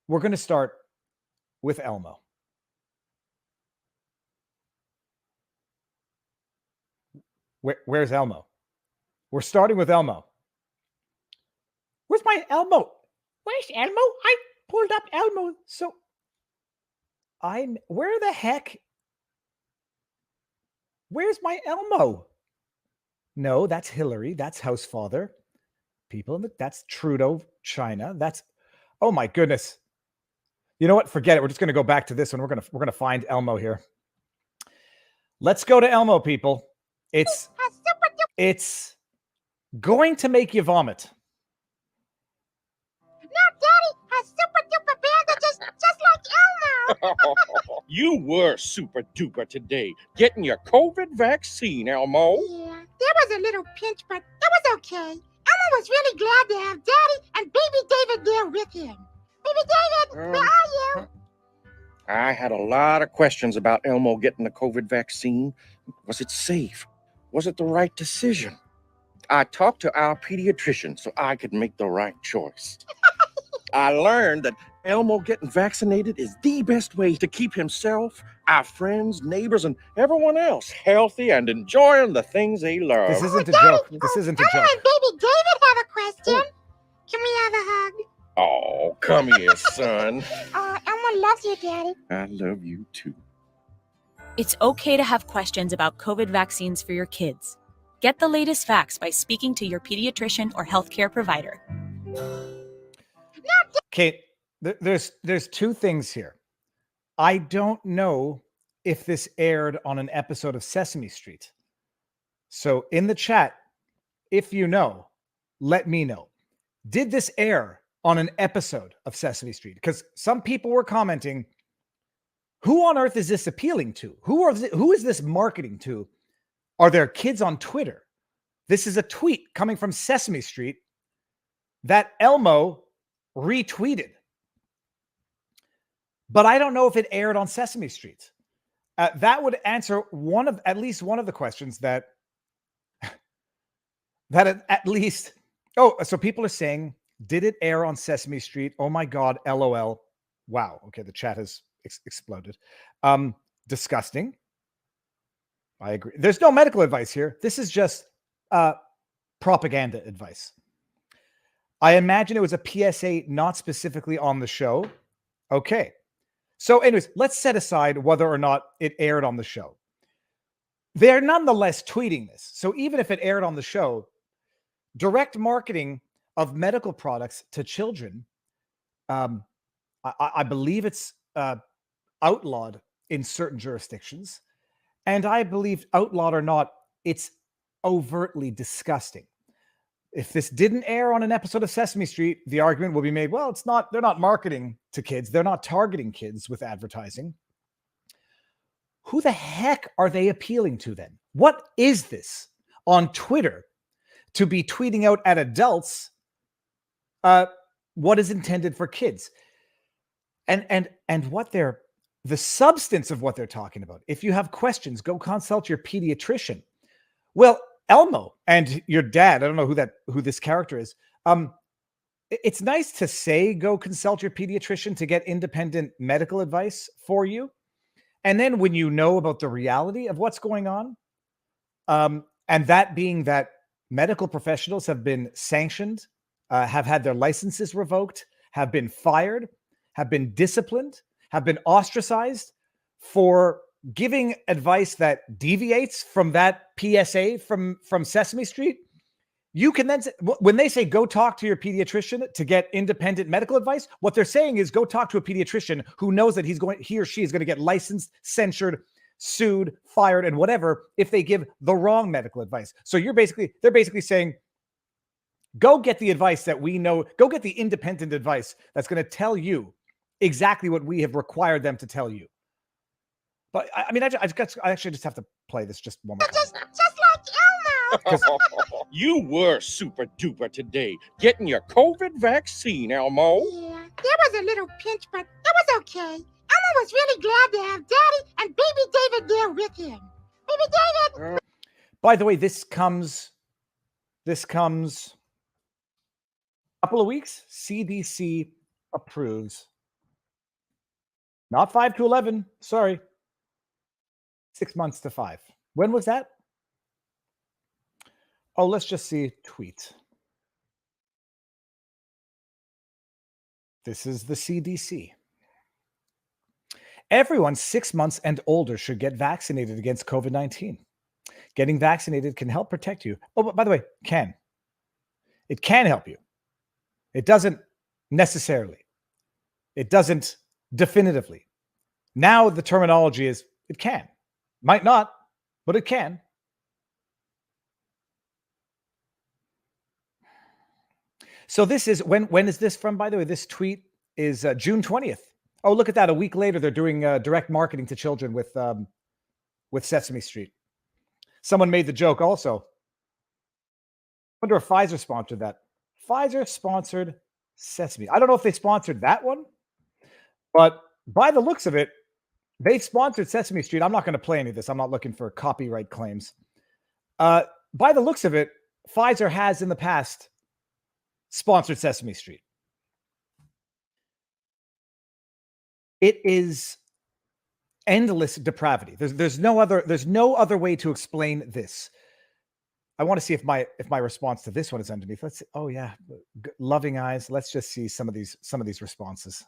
we're going to start with Elmo. Where's Elmo? We're starting with Elmo. Where's my Elmo? Where's Elmo? I pulled up Elmo. So where the heck? Where's my Elmo? No, that's Hillary. That's House Father. That's Trudeau, China. Oh my goodness. You know what? Forget it. We're just going to go back to this one. We're going to find Elmo here. Let's go to Elmo, people. It's going to make you vomit. No, Daddy, a super duper panda just like Elmo. You were super duper today, getting your COVID vaccine, Elmo. Yeah, there was a little pinch, but that was okay. Elmo was really glad to have Daddy and baby David there with him. Baby David, where are you? I had a lot of questions about Elmo getting the COVID vaccine. Was it safe? Was it the right decision? I talked to our pediatrician so I could make the right choice. I learned that Elmo getting vaccinated is the best way to keep himself, our friends, neighbors, and everyone else healthy and enjoying the things they love. This isn't a joke. This isn't a joke. Elmo and baby David have a question. Can we have a hug? Oh, come here, son. Elmo loves you, Daddy. I love you too. It's okay to have questions about COVID vaccines for your kids. Get the latest facts by speaking to your pediatrician or healthcare provider. Kate, there's two things here. I don't know if this aired on an episode of Sesame Street. So in the chat, if you know, let me know. Did this air on an episode of Sesame Street? Because some people were commenting, who on earth is this appealing to? Who is this marketing to? Are there kids on Twitter? This is a tweet coming from Sesame Street that Elmo retweeted. But I don't know if it aired on Sesame Street. That would answer at least one of the questions that at least. Oh, so people are saying, did it air on Sesame Street? Oh my God, LOL. Wow. Okay, the chat has exploded. Disgusting. I agree. There's no medical advice here. This is just propaganda advice. I imagine it was a PSA not specifically on the show. Okay. So anyways, let's set aside whether or not it aired on the show. They're nonetheless tweeting this. So even if it aired on the show, direct marketing of medical products to children, I believe it's outlawed in certain jurisdictions. And I believe, outlawed or not, it's overtly disgusting. If this didn't air on an episode of Sesame Street, the argument will be made, well, they're not marketing to kids. They're not targeting kids with advertising. Who the heck are they appealing to then? What is this on Twitter to be tweeting out at adults what is intended for kids? And what the substance of what they're talking about. If you have questions, go consult your pediatrician. Well, Elmo and your dad, I don't know who this character is. It's nice to say go consult your pediatrician to get independent medical advice for you. And then when you know about the reality of what's going on, and that being that medical professionals have been sanctioned, have had their licenses revoked, have been fired, have been disciplined, have been ostracized for giving advice that deviates from that PSA from Sesame Street, you can then, when they say go talk to your pediatrician to get independent medical advice, what they're saying is go talk to a pediatrician who knows that he or she is going to get licensed, censured, sued, fired, and whatever if they give the wrong medical advice. So they're basically saying, go get the advice that we know, go get the independent advice that's going to tell you exactly what we have required them to tell you. But I mean, I actually just have to play this just one more time. Just like Elmo. You were super duper today, getting your COVID vaccine, Elmo. Yeah, there was a little pinch, but that was okay. Elmo was really glad to have Daddy and baby David there with him. Baby David! By the way, this comes a couple of weeks. CDC approves Not 5 to 11. Sorry. 6 months to 5. When was that? Oh, let's just see tweet. This is the CDC. Everyone 6 months and older should get vaccinated against COVID-19. Getting vaccinated can help protect you. Oh, but by the way, it can help you. It doesn't necessarily. It doesn't definitively. Now the terminology is it can. Might not, but it can. So this is when is this from, by the way? This tweet is June 20th. Oh, look at that. A week later, they're doing direct marketing to children with Sesame Street. Someone made the joke also. I wonder if Pfizer sponsored that. Pfizer sponsored Sesame. I don't know if they sponsored that one, but by the looks of it, they've sponsored Sesame Street. I'm not going to play any of this. I'm not looking for copyright claims. By the looks of it, Pfizer has in the past sponsored Sesame Street. It is endless depravity. There's no other way to explain this. I want to see if my response to this one is underneath. Let's see. Oh yeah, loving eyes. Let's just see some of these responses.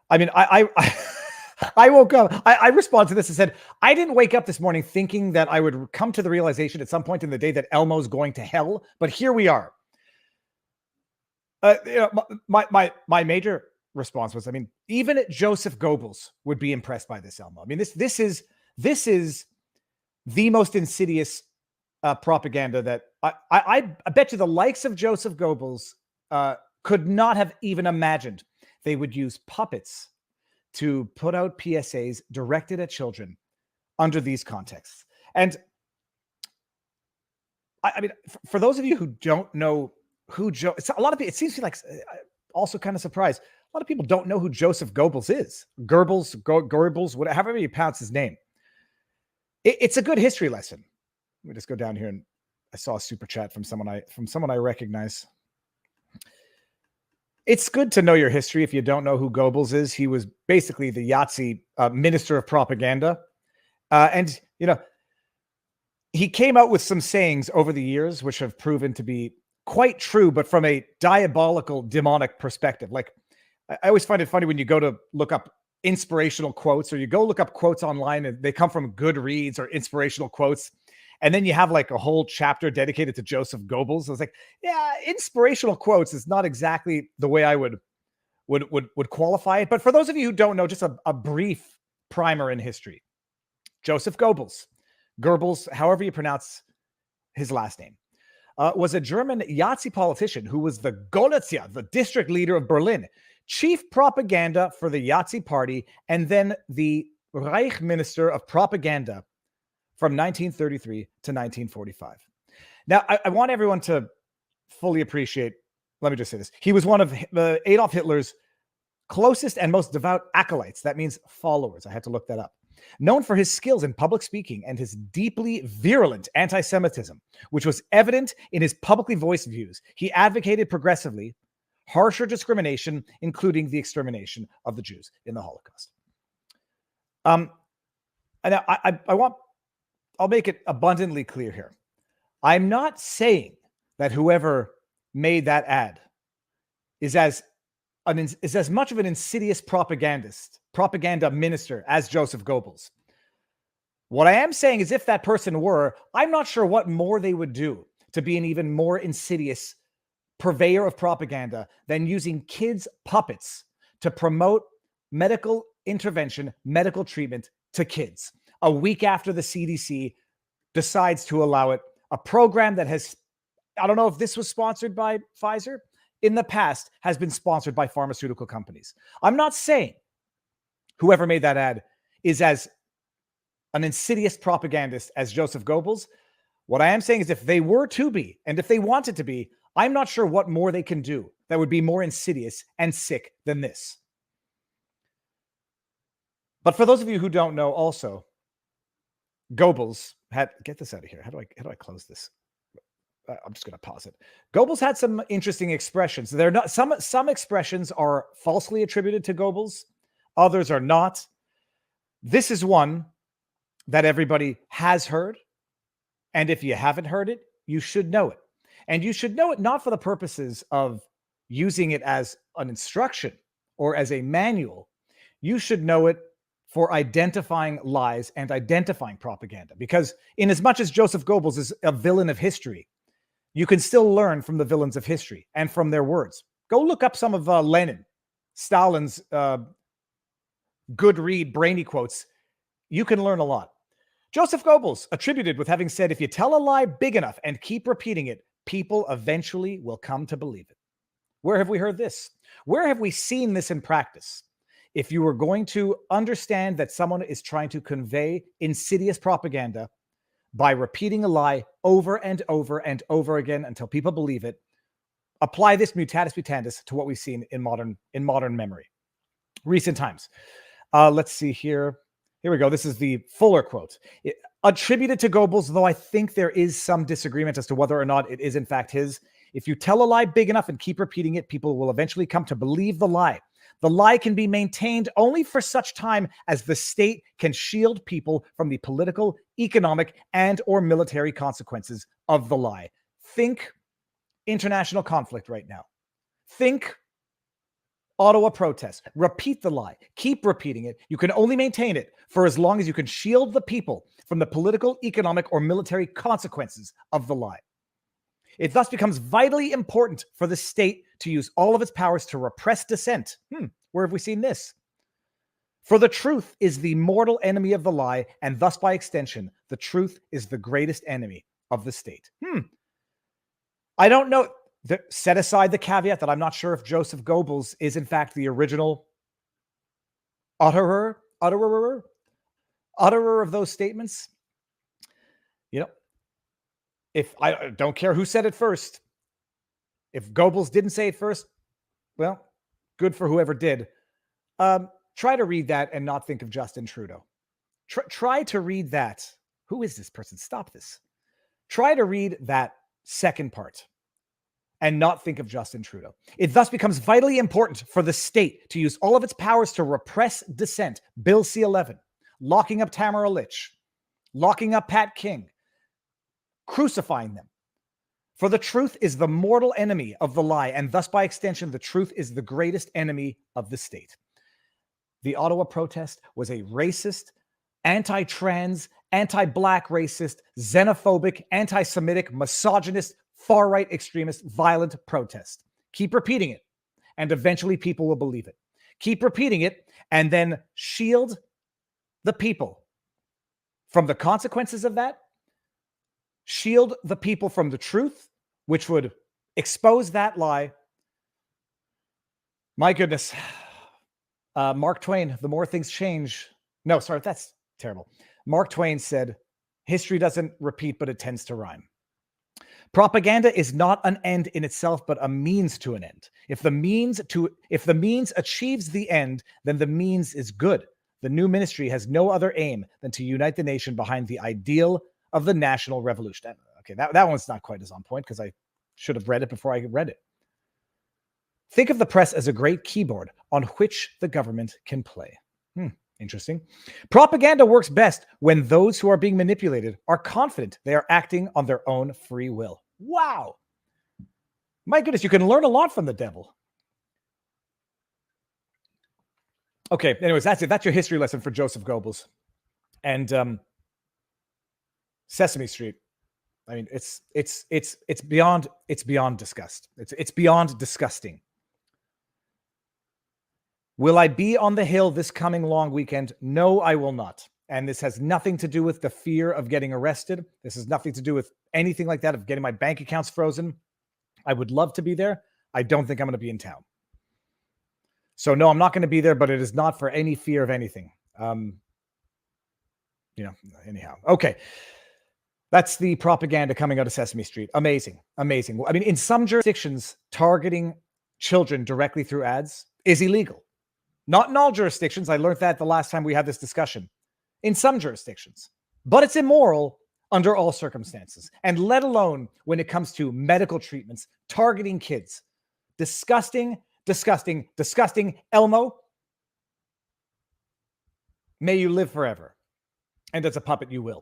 I mean, I woke up. I responded to this and said, I didn't wake up this morning thinking that I would come to the realization at some point in the day that Elmo's going to hell, but here we are. My major response was, I mean, even Joseph Goebbels would be impressed by this, Elmo. I mean, this is the most insidious propaganda that I bet you the likes of Joseph Goebbels could not have even imagined they would use puppets to put out PSAs directed at children under these contexts. And I mean, for those of you who don't know who a lot of people, it seems to be like also kind of surprised. A lot of people don't know who Joseph Goebbels is. Goebbels, whatever, however you pronounce his name. It's a good history lesson. Let me just go down here, and I saw a super chat from someone I recognize. It's good to know your history if you don't know who Goebbels is. He was basically the Yahtzee minister of propaganda. And, you know, he came out with some sayings over the years, which have proven to be quite true, but from a diabolical, demonic perspective. Like, I always find it funny when you go to look up inspirational quotes, or you go look up quotes online and they come from Goodreads or inspirational quotes. And then you have like a whole chapter dedicated to Joseph Goebbels. I was like, yeah, inspirational quotes is not exactly the way I would qualify it. But for those of you who don't know, just a brief primer in history. Joseph Goebbels, however you pronounce his last name, was a German Yahtzee politician who was the Golitzia, the district leader of Berlin, chief propaganda for the Yahtzee party, and then the Reich Minister of Propaganda from 1933 to 1945. Now, I want everyone to fully appreciate, let me just say this. He was one of Adolf Hitler's closest and most devout acolytes. That means followers. I had to look that up. Known for his skills in public speaking and his deeply virulent anti-Semitism, which was evident in his publicly voiced views. He advocated progressively harsher discrimination, including the extermination of the Jews in the Holocaust. And I'll make it abundantly clear here. I'm not saying that whoever made that ad is as much of an insidious propaganda minister as Joseph Goebbels. What I am saying is if that person were, I'm not sure what more they would do to be an even more insidious purveyor of propaganda than using kids' puppets to promote medical intervention, medical treatment to kids. A week after the CDC decides to allow it, a program that has, I don't know if this was sponsored by Pfizer, in the past has been sponsored by pharmaceutical companies. I'm not saying whoever made that ad is as an insidious propagandist as Joseph Goebbels. What I am saying is if they were to be, and if they wanted to be, I'm not sure what more they can do that would be more insidious and sick than this. But for those of you who don't know also, Goebbels had, get this out of here. How do I close this? I'm just going to pause it. Goebbels had some interesting expressions. They're not some expressions are falsely attributed to Goebbels, others are not. This is one that everybody has heard, and if you haven't heard it, you should know it. And you should know it not for the purposes of using it as an instruction or as a manual. You should know it for identifying lies and identifying propaganda. Because in as much as Joseph Goebbels is a villain of history, you can still learn from the villains of history and from their words. Go look up some of Lenin, Stalin's good read, brainy quotes. You can learn a lot. Joseph Goebbels, attributed with having said, if you tell a lie big enough and keep repeating it, people eventually will come to believe it. Where have we heard this? Where have we seen this in practice? If you were going to understand that someone is trying to convey insidious propaganda by repeating a lie over and over and over again until people believe it, apply this mutatis mutandis to what we've seen in modern memory, recent times. Let's see here. Here we go. This is the Fuller quote. Attributed to Goebbels, though I think there is some disagreement as to whether or not it is in fact his. If you tell a lie big enough and keep repeating it, people will eventually come to believe the lie. The lie can be maintained only for such time as the state can shield people from the political, economic, and or military consequences of the lie. Think international conflict right now. Think Ottawa protests. Repeat the lie. Keep repeating it. You can only maintain it for as long as you can shield the people from the political, economic, or military consequences of the lie. It thus becomes vitally important for the state to use all of its powers to repress dissent. Where have we seen this? For the truth is the mortal enemy of the lie, and thus by extension, the truth is the greatest enemy of the state. I don't know. Set aside the caveat that I'm not sure if Joseph Goebbels is in fact the original utterer of those statements. You know, if I don't care who said it first, if Goebbels didn't say it first, well, good for whoever did. Try to read that and not think of Justin Trudeau. Try to read that. Who is this person? Stop this. Try to read that second part and not think of Justin Trudeau. It thus becomes vitally important for the state to use all of its powers to repress dissent. Bill C-11, locking up Tamara Litch, locking up Pat King, crucifying them. For the truth is the mortal enemy of the lie, and thus by extension, the truth is the greatest enemy of the state. The Ottawa protest was a racist, anti-trans, anti-black racist, xenophobic, anti-Semitic, misogynist, far-right extremist, violent protest. Keep repeating it, and eventually people will believe it. Keep repeating it, and then shield the people from the consequences of that. Shield the people from the truth, which would expose that lie. My goodness. Mark Twain, the more things change. No, sorry, that's terrible. Mark Twain said, history doesn't repeat, but it tends to rhyme. Propaganda is not an end in itself, but a means to an end. If the means achieves the end, then the means is good. The new ministry has no other aim than to unite the nation behind the ideal of the national revolution. Okay, that one's not quite as on point because I should have read it before I read it. Think of the press as a great keyboard on which the government can play. Interesting. Propaganda works best when those who are being manipulated are confident they are acting on their own free will. Wow. My goodness, you can learn a lot from the devil. Okay, anyways, that's it. That's your history lesson for Joseph Goebbels. And Sesame Street. I mean, it's beyond disgust. It's beyond disgusting. Will I be on the Hill this coming long weekend? No, I will not. And this has nothing to do with the fear of getting arrested. This has nothing to do with anything like that, of getting my bank accounts frozen. I would love to be there. I don't think I'm going to be in town. So no, I'm not going to be there, but it is not for any fear of anything. Anyhow. Okay. That's the propaganda coming out of Sesame Street. Amazing. Amazing. I mean, in some jurisdictions, targeting children directly through ads is illegal. Not in all jurisdictions. I learned that the last time we had this discussion. In some jurisdictions. But it's immoral under all circumstances, and let alone when it comes to medical treatments targeting kids. Disgusting, disgusting, disgusting. Elmo, may you live forever. And as a puppet, you will.